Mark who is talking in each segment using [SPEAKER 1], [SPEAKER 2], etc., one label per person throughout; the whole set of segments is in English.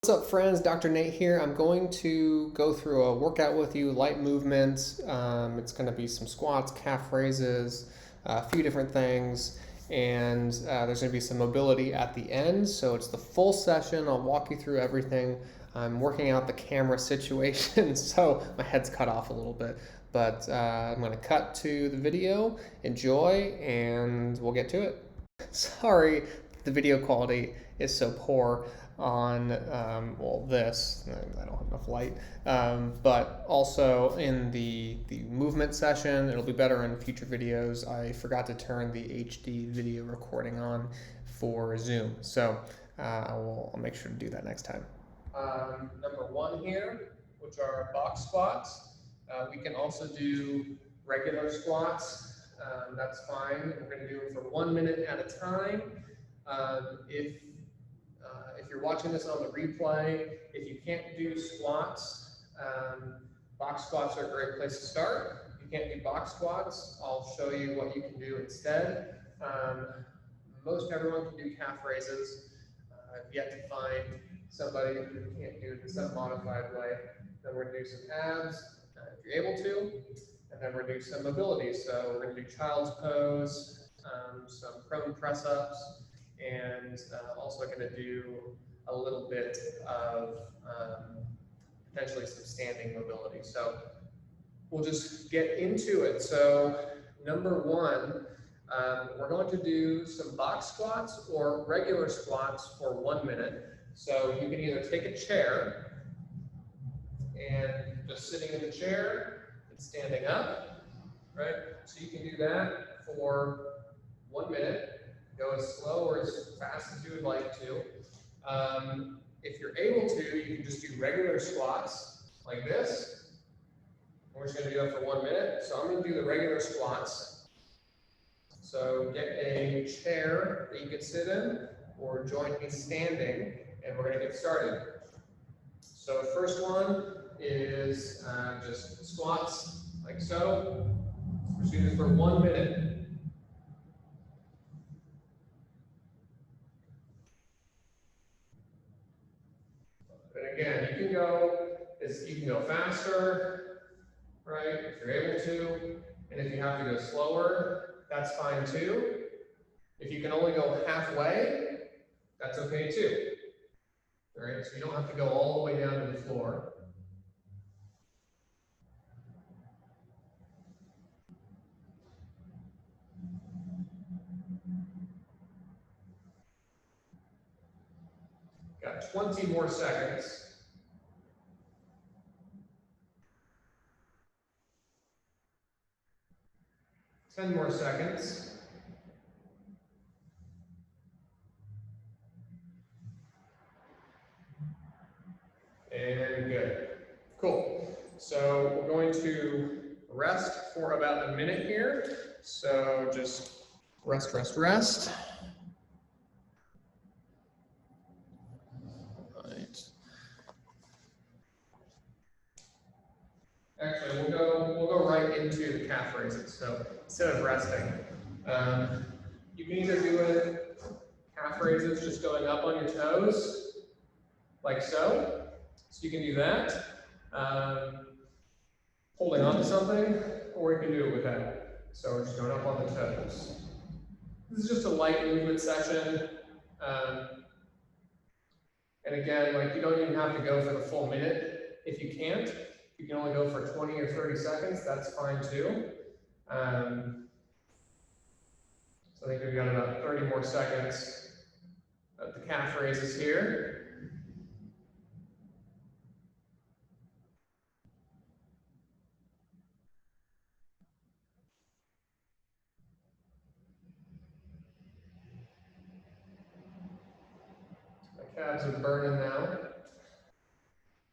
[SPEAKER 1] What's up, friends? Dr. Nate here. I'm going to go through a workout with you, light movements. It's going to be some squats, calf raises, a few different things, and there's going to be some mobility at the end. So it's the full session. I'll walk you through everything. I'm working out the camera situation, so my head's cut off a little bit. But I'm going to cut to the video. Enjoy, and we'll get to it. Sorry, the video quality is so poor on well, this. I don't have enough light, but also in the movement session, it'll be better in future videos. I forgot to turn the HD video recording on for Zoom, so I'll make sure to do that next time. Number one here, which are box squats. We can also do regular squats. That's fine. We're going to do them for 1 minute at a time. If you're watching this on the replay, if you can't do squats, box squats are a great place to start. If you can't do box squats, I'll show you what you can do instead. Most everyone can do calf raises. I've yet to find somebody who can't do it in some modified way. Then we're going to do some abs, if you're able to, and then we're going to do some mobility. So we're going to do child's pose, some prone press-ups, and also going to do a little bit of potentially some standing mobility. So we'll just get into it. So number one, we're going to do some box squats or regular squats for 1 minute. So you can either take a chair and just sitting in the chair and standing up, right? So you can do that for 1 minute. Go as slow or as fast as you would like to. If you're able to, you can just do regular squats like this. We're just going to do that for 1 minute. So I'm going to do the regular squats. So get a chair that you can sit in or join me standing, and we're going to get started. So the first one is just squats like so. We're just doing this for 1 minute. And again, you can go faster, right? If you're able to, and if you have to go slower, that's fine too. If you can only go halfway, that's okay too. All right, so you don't have to go all the way down to the floor. Got 20 more seconds. Ten more seconds. And good. Cool. So we're going to rest for about a minute here. So just rest, rest, rest. Right. Actually, we'll go right into the calf raises. So instead of resting, you can either do it calf raises just going up on your toes, like so. So you can do that, holding on to something, or you can do it without. So we're just going up on the toes. This is just a light movement session. And again, like you don't even have to go for the full minute. If you can't, you can only go for 20 or 30 seconds, that's fine too. So I think we've got about 30 more seconds of the calf raises here. My calves are burning now.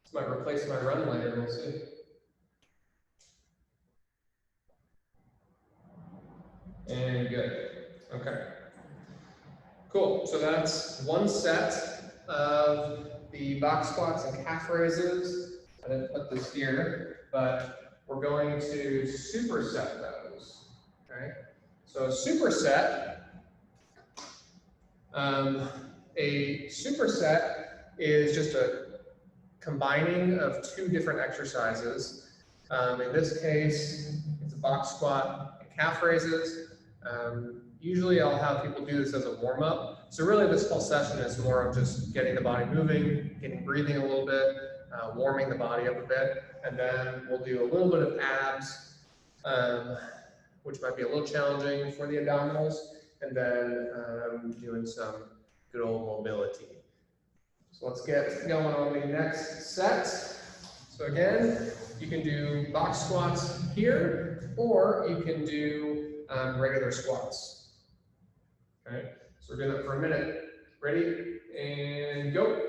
[SPEAKER 1] This might replace my run later, we'll see. And good. Okay. Cool. So that's one set of the box squats and calf raises. I didn't put this here, but we're going to superset those. Okay. So a superset is just a combining of two different exercises. In this case, it's a box squat and calf raises. Usually I'll have people do this as a warm-up. So really this whole session is more of just getting the body moving, getting breathing a little bit, warming the body up a bit, and then we'll do a little bit of abs, which might be a little challenging for the abdominals, and then doing some good old mobility. So let's get going on the next set. So again, you can do box squats here, or you can do regular squats. Okay, so we're doing that for a minute. Ready, and go.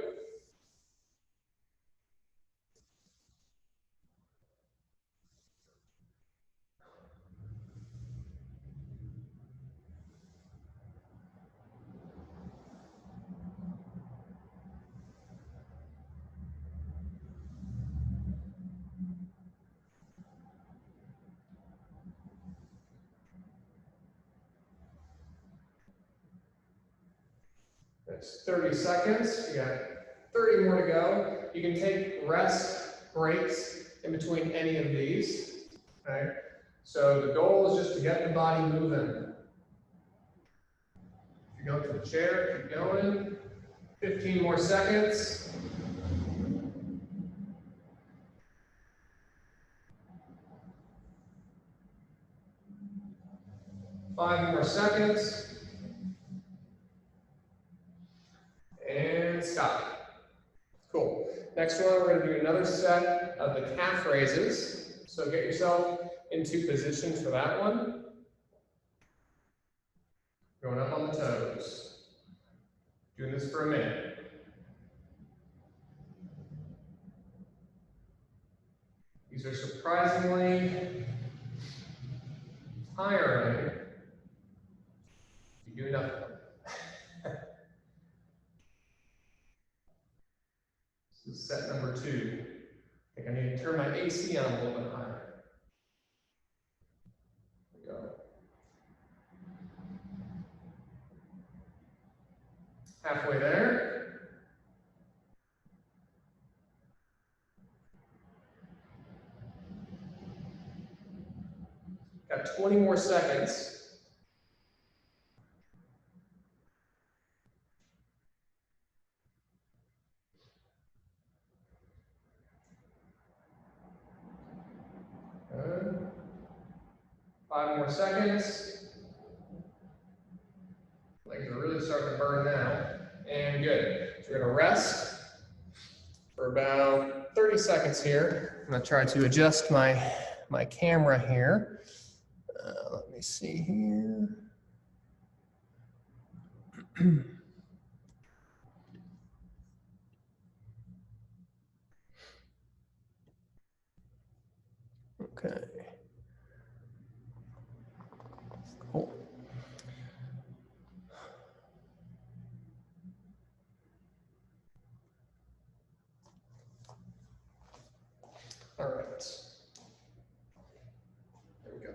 [SPEAKER 1] That's 30 seconds. You got 30 more to go. You can take rest breaks in between any of these. Okay? So the goal is just to get the body moving. If you go to the chair, keep going. 15 more seconds. 5 more seconds. And stop. Cool. Next one, we're going to do another set of the calf raises. So get yourself into position for that one. Going up on the toes. Doing this for a minute. These are surprisingly tiring. You do enough of them. This is set number 2. I think I need to turn my AC on a little bit higher. There we go. Halfway there. Got 20 more seconds. Good. 5 more seconds. Legs are really starting to burn now. And good. So we're going to rest for about 30 seconds here. I'm going to try to adjust my camera here. Let me see here. Okay. Cool. All right. There we go.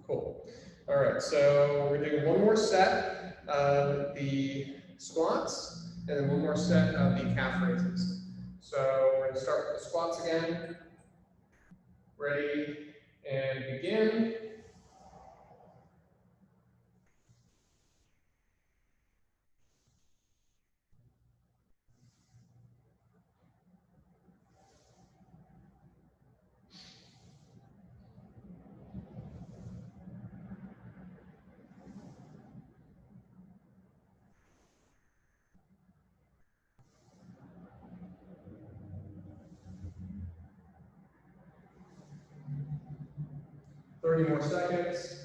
[SPEAKER 1] Cool. All right, so we're doing one more set of the squats and then one more set of the calf raises. So we're going to start with the squats again. Ready, and begin. Thirty more seconds.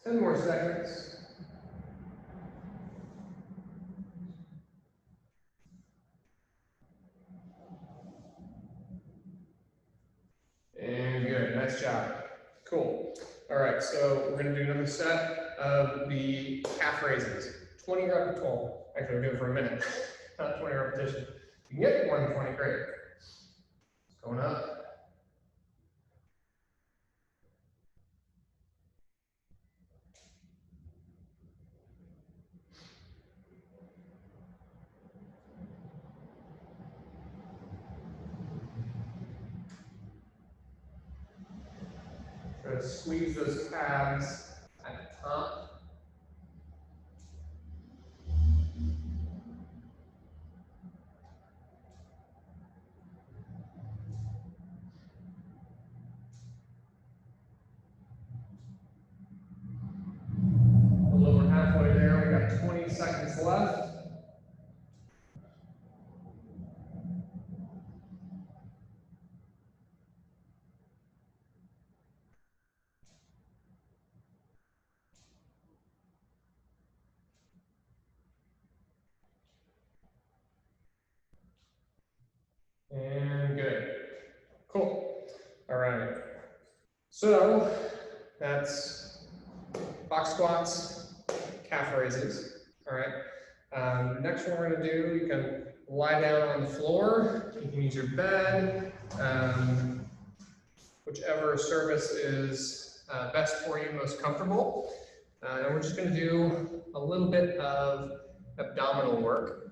[SPEAKER 1] Ten more seconds. And good, nice job. Cool. All right, so we're going to do another set of the calf raises, 20 repetitions. Actually, we'll do it for a minute, not 20 repetitions. You can get more than 20, great. It's going up. Try to squeeze those calves at the top. A little over halfway there, we got 20 seconds left. And good. Cool. All right. So that's box squats, calf raises. All right. Next one we're going to do, you can lie down on the floor. You can use your bed, whichever service is best for you, most comfortable. And we're just going to do a little bit of abdominal work.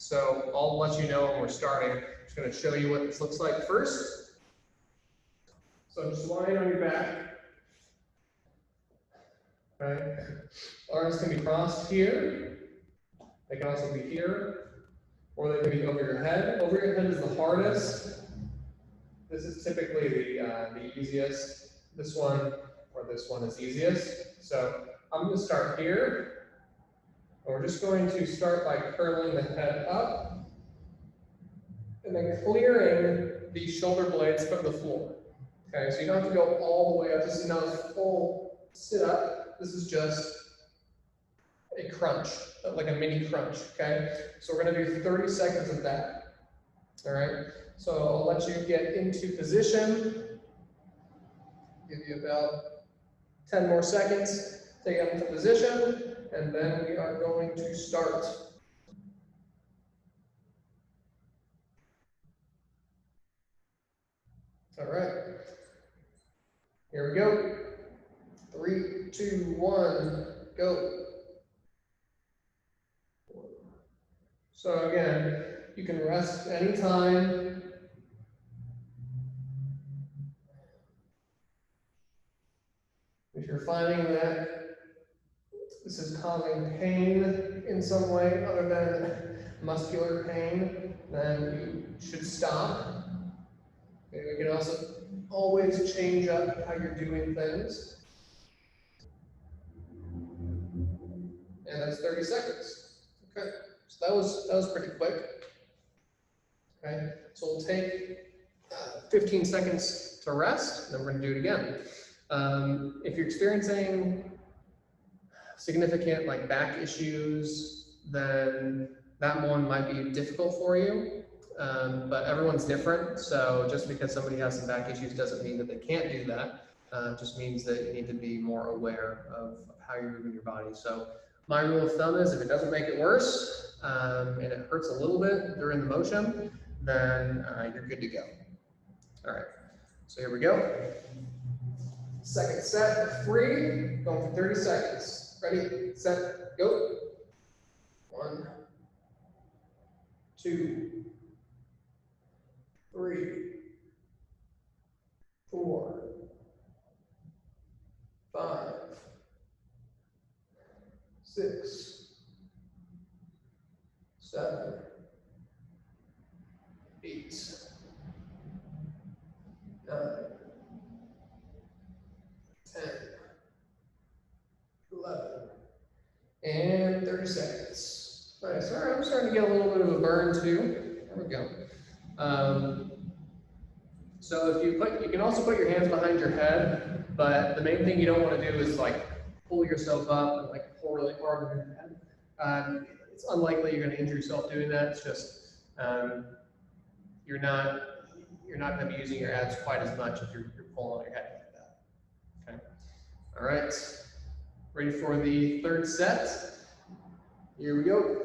[SPEAKER 1] So I'll let you know when we're starting. I'm just going to show you what this looks like first. So just lying on your back. Okay. Arms can be crossed here. They can also be here, or they can be over your head. Over your head is the hardest. This is typically the easiest. This one or this one is easiest. So I'm going to start here. And we're just going to start by curling the head up and then clearing the shoulder blades from the floor. Okay, so you don't have to go all the way up. This is not a full sit up. This is just a crunch, like a mini crunch. Okay, so we're going to do 30 seconds of that. All right, so I'll let you get into position. Give you about 10 more seconds. Take it into position. And then we are going to start. All right. Here we go. 3, 2, 1, go. So again, you can rest anytime. If you're finding that this is causing pain in some way other than muscular pain, then you should stop. Okay, we can also always change up how you're doing things. And that's 30 seconds. Okay, so that was pretty quick. Okay, so we'll take 15 seconds to rest, and then we're going to do it again. If you're experiencing significant like back issues, then that one might be difficult for you. But everyone's different, so just because somebody has some back issues doesn't mean that they can't do that. It just means that you need to be more aware of how you're moving your body. So my rule of thumb is if it doesn't make it worse and it hurts a little bit during the motion, then you're good to go. All right, so here we go. Second set, 3, going for 30 seconds. Ready, set, go. 1, 2, 3, 4, 5, 6, 7, 8, 9, 10, 11, and 30 seconds. Nice. All right, I'm starting to get a little bit of a burn too. There we go. So if you can also put your hands behind your head, but the main thing you don't want to do is like pull yourself up and like pull really hard on your head. It's unlikely you're going to injure yourself doing that. It's just you're not going to be using your abs quite as much if you're pulling on your head like that. Okay. All right. Ready for the third set? Here we go.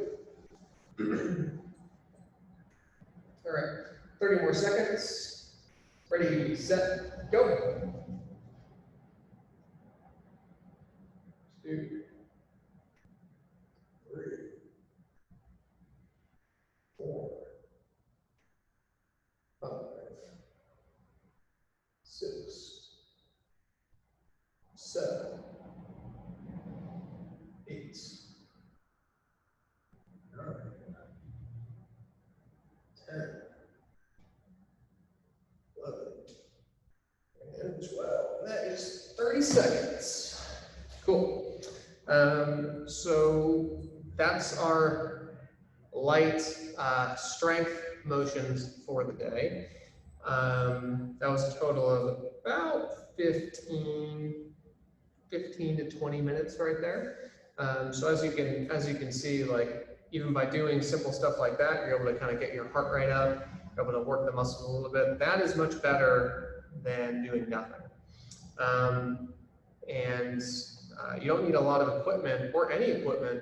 [SPEAKER 1] All right, 30 more seconds. Ready, set, go. 2, 3, 4, 5, 6, 7, 8, 9, 10, 11, and 12. That is 30 seconds. Cool. So that's our light strength motions for the day. That was a total of about 15 to 20 minutes right there. So as you can see, like even by doing simple stuff like that, you're able to kind of get your heart rate up, you're able to work the muscles a little bit. That is much better than doing nothing. You don't need a lot of equipment or any equipment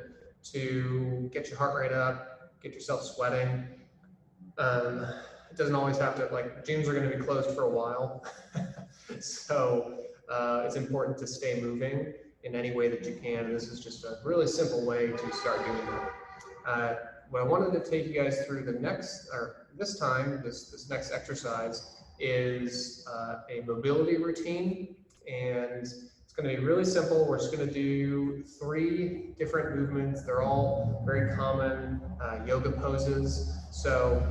[SPEAKER 1] to get your heart rate up, get yourself sweating. It doesn't always have to, like, gyms are going to be closed for a while. So it's important to stay moving in any way that you can. This is just a really simple way to start doing that. What I wanted to take you guys through this next exercise is a mobility routine, and it's going to be really simple. We're just going to do 3 different movements. They're all very common yoga poses. So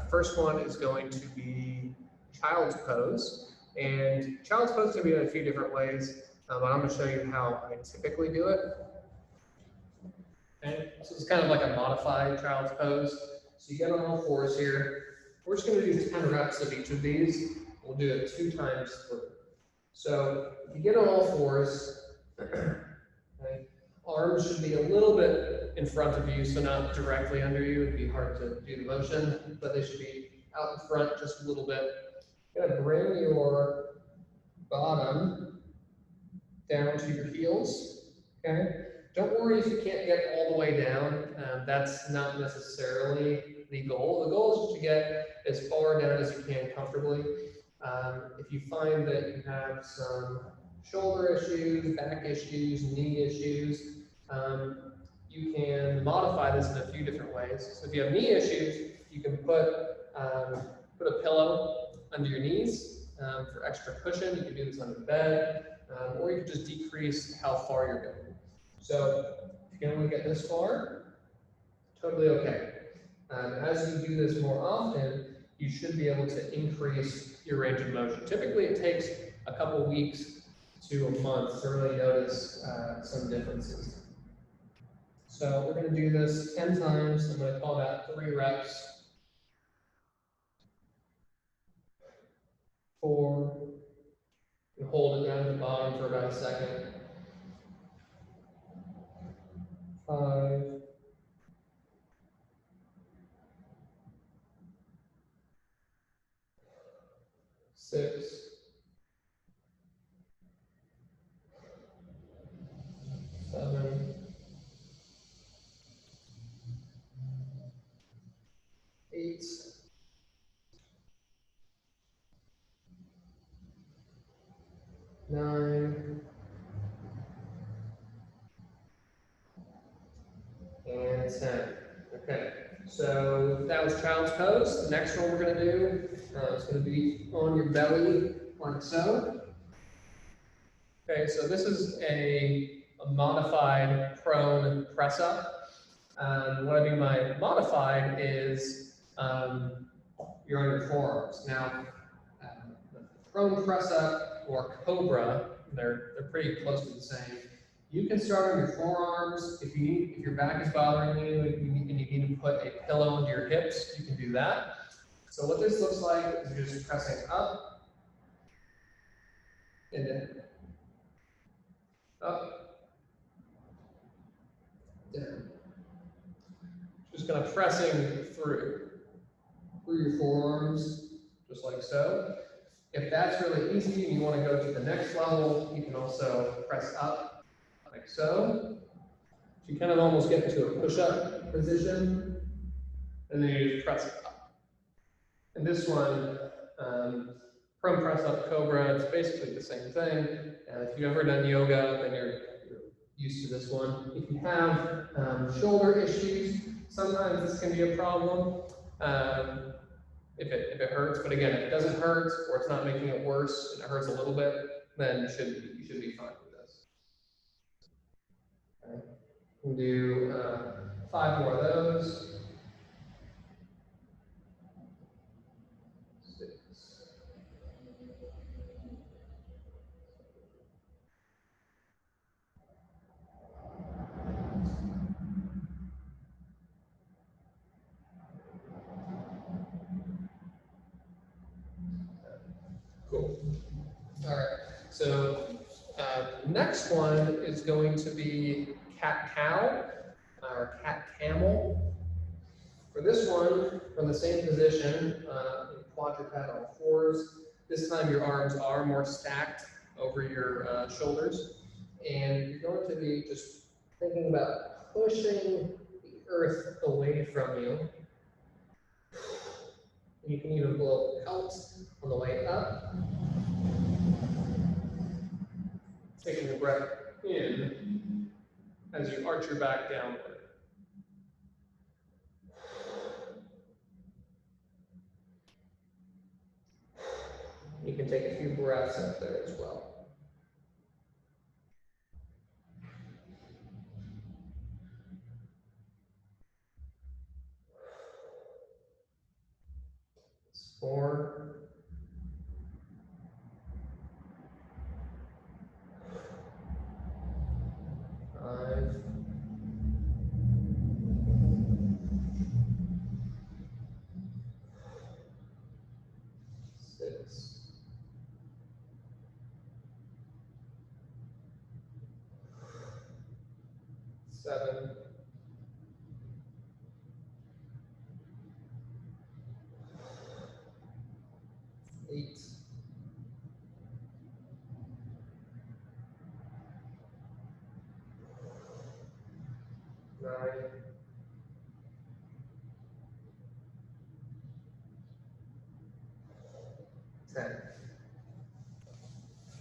[SPEAKER 1] first one is going to be child's pose, and child's pose can be in a few different ways, but I'm going to show you how I typically do it. Okay, so it's kind of like a modified child's pose. So you get on all fours here. We're just going to do 10 reps of each of these. We'll do it 2 times through. So if you get on all fours, okay, arms should be a little bit in front of you, so not directly under you. It'd be hard to do the motion, but they should be out in front just a little bit. You're gonna bring your bottom down to your heels, okay? Don't worry if you can't get all the way down. That's not necessarily the goal. The goal is to get as far down as you can comfortably. If you find that you have some shoulder issues, back issues, knee issues, you can modify this in a few different ways. So if you have knee issues, you can put a pillow under your knees for extra cushion. You can do this under the bed, or you can just decrease how far you're going. So if you can only get this far, totally okay. As you do this more often, you should be able to increase your range of motion. Typically, it takes a couple weeks to a month to really notice some differences. So we're going to do this 10 times. I'm going to call that 3 reps. 4. And hold it down at the bottom for about a second. 5. 6. 7. 8. 9. And 10. Okay, so that was child's pose. The next one we're going to do is going to be on your belly, like so. Okay, so this is a modified prone press up. What I mean by modified is you're on your forearms. Now, the prone press up or cobra, they're pretty close to the same. You can start on your forearms. If your back is bothering you and you need to put a pillow under your hips, you can do that. So what this looks like is you're just pressing up and then up, down. Just kind of pressing through your forearms, just like so. If that's really easy and you want to go to the next level, you can also press up like so. So you kind of almost get into a push-up position, and then you just press it up. And this one, prone press up cobra, it's basically the same thing. If you've ever done yoga, then you're used to this one. If you have shoulder issues, sometimes this can be a problem. If it hurts, but again, if it doesn't hurt or it's not making it worse and it hurts a little bit, then you should be fine with this. Okay. We'll do 5 more of those. 6. Cool. All right. So next one is going to be cat-cow or cat-camel. For this one, from the same position, quadruped on all fours. This time your arms are more stacked over your shoulders, and you're going to be just thinking about pushing the earth away from you. And you can even blow out on the way up. Taking a breath in as you arch your back downward. You can take a few breaths up there as well. It's 4. 5. 6. 7. 8. 9. 10.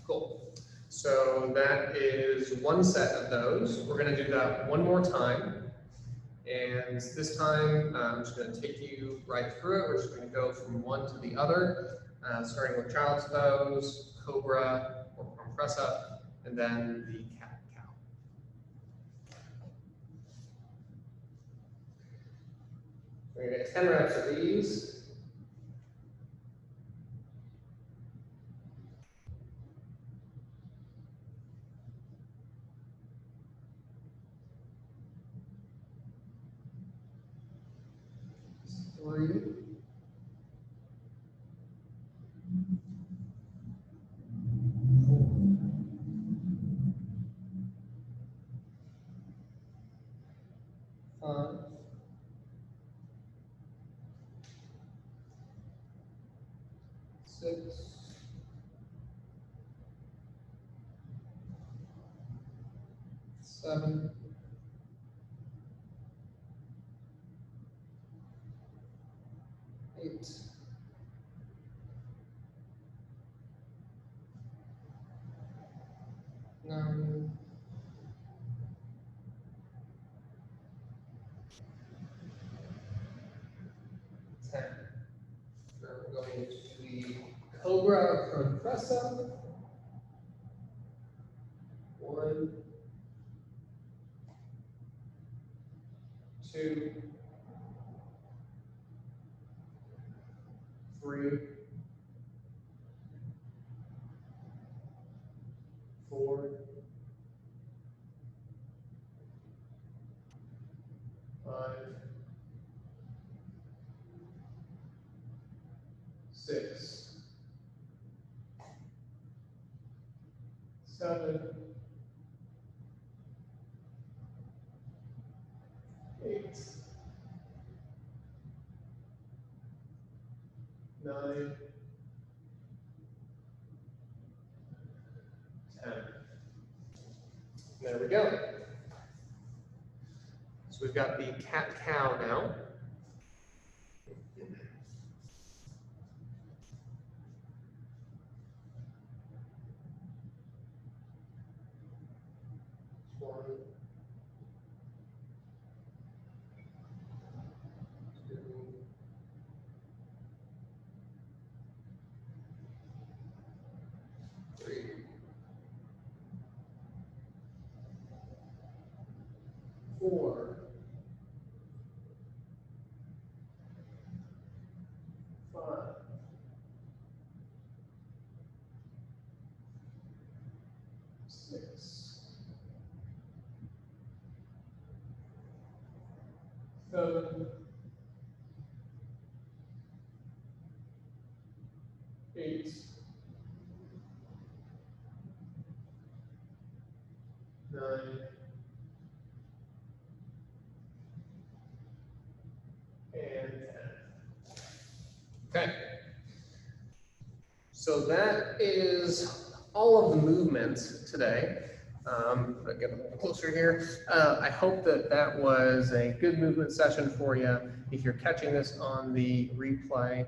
[SPEAKER 1] Cool. So that is one set of those. We're going to do that one more time. And this time, I'm just going to take you right through it. We're just going to go from one to the other, starting with child's pose, cobra, or prone press up, and then the cat-cow. We're going to get 10 reps of these. Three. 5. 6. 7. 8. 9. 10. Now we're going to the cobra prone press up. 1, 2, 3, 4, 5, 6, 7, 8, 9, 10. There we go. we've got the cat-cow now. Four, 5, 6, 7, 8, 9, and 10. Okay. So that is all of the movements today. I'll get a little closer here. I hope that that was a good movement session for you. If you're catching this on the replay,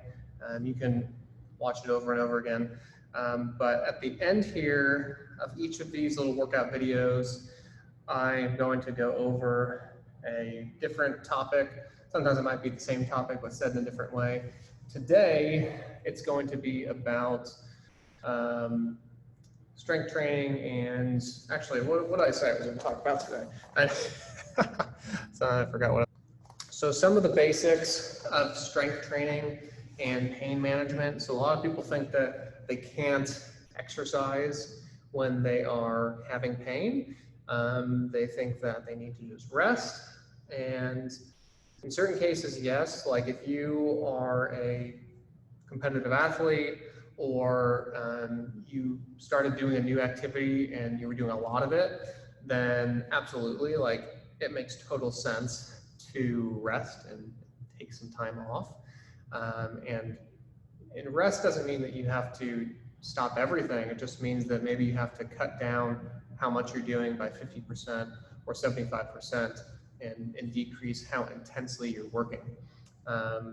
[SPEAKER 1] you can watch it over and over again. But at the end here of each of these little workout videos, I'm going to go over a different topic. Sometimes it might be the same topic, but said in a different way. Today, it's going to be about strength training and actually, what did I say I was going to talk about today? So I forgot what. So some of the basics of strength training and pain management. So a lot of people think that they can't exercise when they are having pain. They think that they need to just rest, and in certain cases, yes, like if you are a competitive athlete or you started doing a new activity and you were doing a lot of it, then absolutely, like it makes total sense to rest and take some time off. And rest doesn't mean that you have to stop everything. It just means that maybe you have to cut down how much you're doing by 50% or 75%. And decrease how intensely you're working.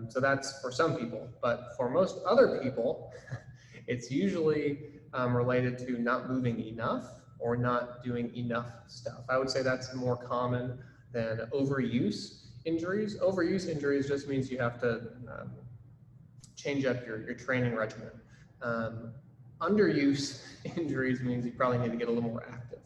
[SPEAKER 1] So that's for some people, but for most other people, it's usually related to not moving enough or not doing enough stuff. I would say that's more common than overuse injuries. Overuse injuries just means you have to change up your training regimen. Underuse injuries means you probably need to get a little more active.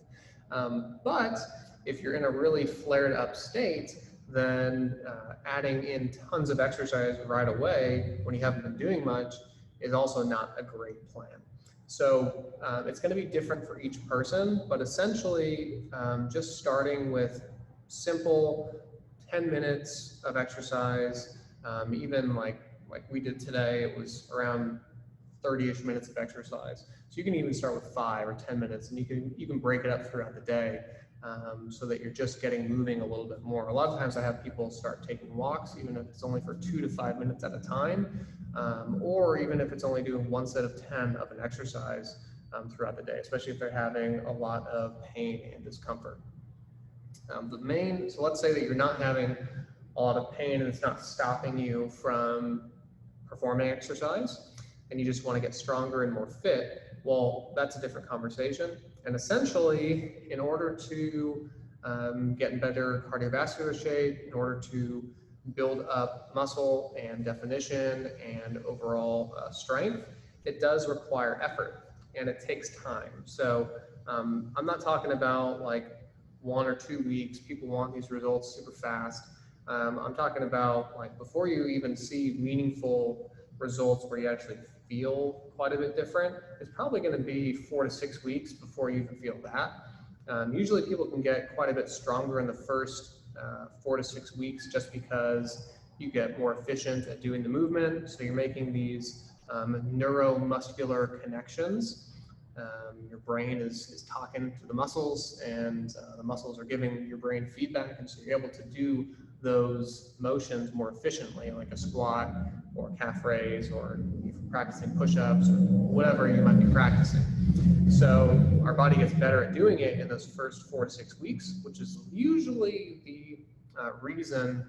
[SPEAKER 1] But if you're in a really flared up state, then adding in tons of exercise right away when you haven't been doing much is also not a great plan. So it's going to be different for each person, but essentially just starting with simple 10 minutes of exercise, even like we did today, it was around 30-ish minutes of exercise. So you can even start with 5 or 10 minutes, and you can break it up throughout the day so that you're just getting moving a little bit more. A lot of times I have people start taking walks, even if it's only for 2 to 5 minutes at a time, or even if it's only doing 1 set of 10 of an exercise throughout the day, especially if they're having a lot of pain and discomfort. So let's say that you're not having a lot of pain and it's not stopping you from performing exercise, and you just want to get stronger and more fit. Well, that's a different conversation. And essentially, in order to get in better cardiovascular shape, in order to build up muscle and definition and overall strength, it does require effort and it takes time. So I'm not talking about like 1 or 2 weeks. People want these results super fast. I'm talking about like before you even see meaningful results where you actually feel quite a bit different, it's probably going to be 4 to 6 weeks before you even feel that. Usually people can get quite a bit stronger in the first 4 to 6 weeks just because you get more efficient at doing the movement. So you're making these neuromuscular connections. Your brain is talking to the muscles, and the muscles are giving your brain feedback, and so you're able to do those motions more efficiently, like a squat or calf raise, or if you're practicing push-ups or whatever you might be practicing. So our body gets better at doing it in those first 4 to 6 weeks, which is usually the reason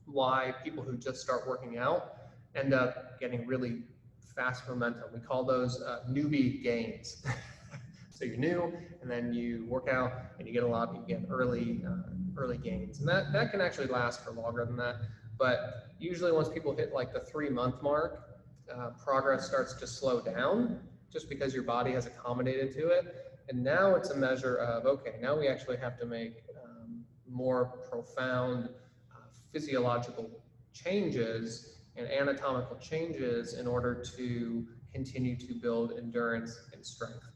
[SPEAKER 1] why people who just start working out end up getting really fast momentum. We call those newbie gains. So you're new, and then you work out, and you get early gains, and that can actually last for longer than that. But usually, once people hit like the 3-month mark, progress starts to slow down, just because your body has accommodated to it. And now it's a measure of, okay, now we actually have to make more profound physiological changes and anatomical changes in order to continue to build endurance and strength.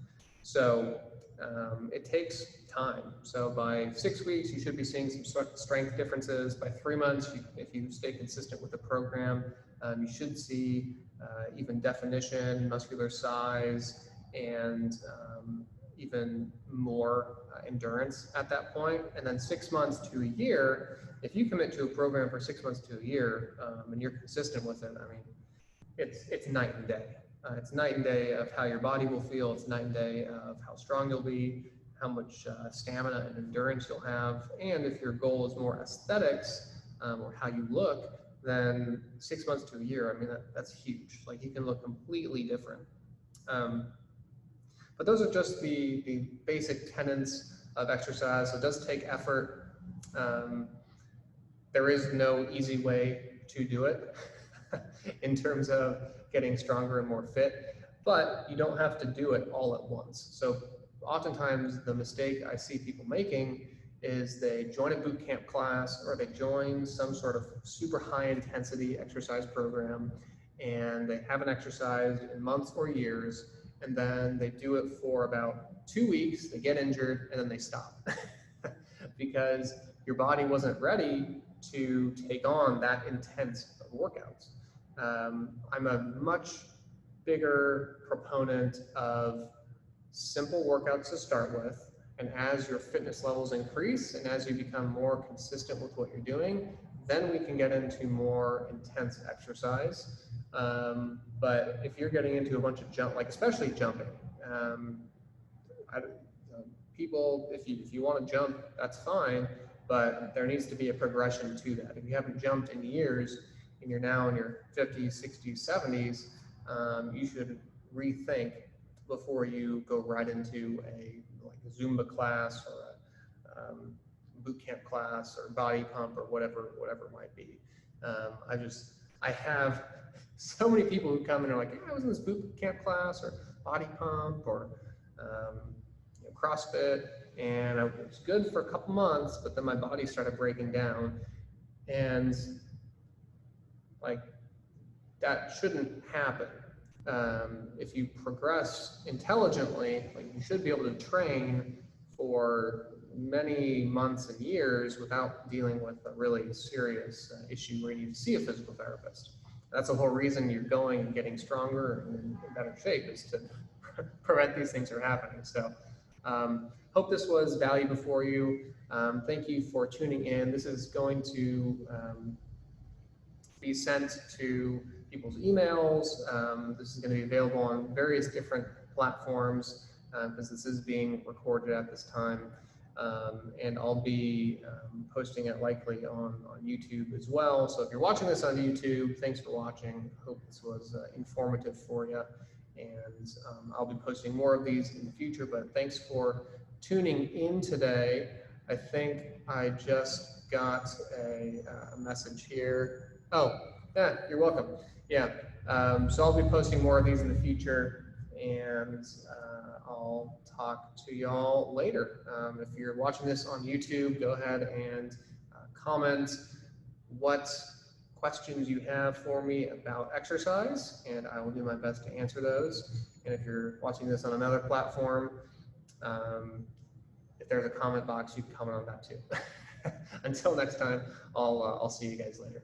[SPEAKER 1] So it takes time. So by 6 weeks, you should be seeing some strength differences. By 3 months, if you stay consistent with the program, you should see even definition, muscular size, and even more endurance at that point. And then 6 months to a year, if you commit to a program for 6 months to a year and you're consistent with it, I mean, it's night and day. It's night and day of how your body will feel. It's night and day of how strong you'll be, how much stamina and endurance you'll have. And if your goal is more aesthetics or how you look, then 6 months to a year, I mean, that's huge. Like, you can look completely different. But those are just the basic tenets of exercise. So it does take effort. There is no easy way to do it in terms of getting stronger and more fit, but you don't have to do it all at once. So oftentimes the mistake I see people making is they join a boot camp class, or they join some sort of super high intensity exercise program, and they haven't exercised in months or years, and then they do it for about 2 weeks, they get injured, and then they stop. Because your body wasn't ready to take on that intense of workouts. I'm a much bigger proponent of simple workouts to start with, and as your fitness levels increase and as you become more consistent with what you're doing, then we can get into more intense exercise. But if you're getting into a bunch of especially jumping, people, if you want to jump, that's fine, but there needs to be a progression to that. If you haven't jumped in years and you're now in your 50s, 60s, 70s, you should rethink before you go right into a Zumba class or a boot camp class or body pump or whatever it might be. I have so many people who come and are like, yeah, I was in this boot camp class or body pump or CrossFit, and it was good for a couple months, but then my body started breaking down, and like, that shouldn't happen. If you progress intelligently, like, you should be able to train for many months and years without dealing with a really serious issue where you need to see a physical therapist. That's the whole reason you're going and getting stronger and in better shape, is to prevent these things from happening. So hope this was valuable for you. Thank you for tuning in. This is going to be sent to people's emails. This is going to be available on various different platforms because this is being recorded at this time. And I'll be posting it likely on YouTube as well. So if you're watching this on YouTube, thanks for watching. Hope this was informative for you. And I'll be posting more of these in the future, but thanks for tuning in today. I think I just got a message here. Oh, yeah, you're welcome. Yeah, so I'll be posting more of these in the future, and I'll talk to y'all later. If you're watching this on YouTube, go ahead and comment what questions you have for me about exercise, and I will do my best to answer those. And if you're watching this on another platform, if there's a comment box, you can comment on that too. Until next time, I'll see you guys later.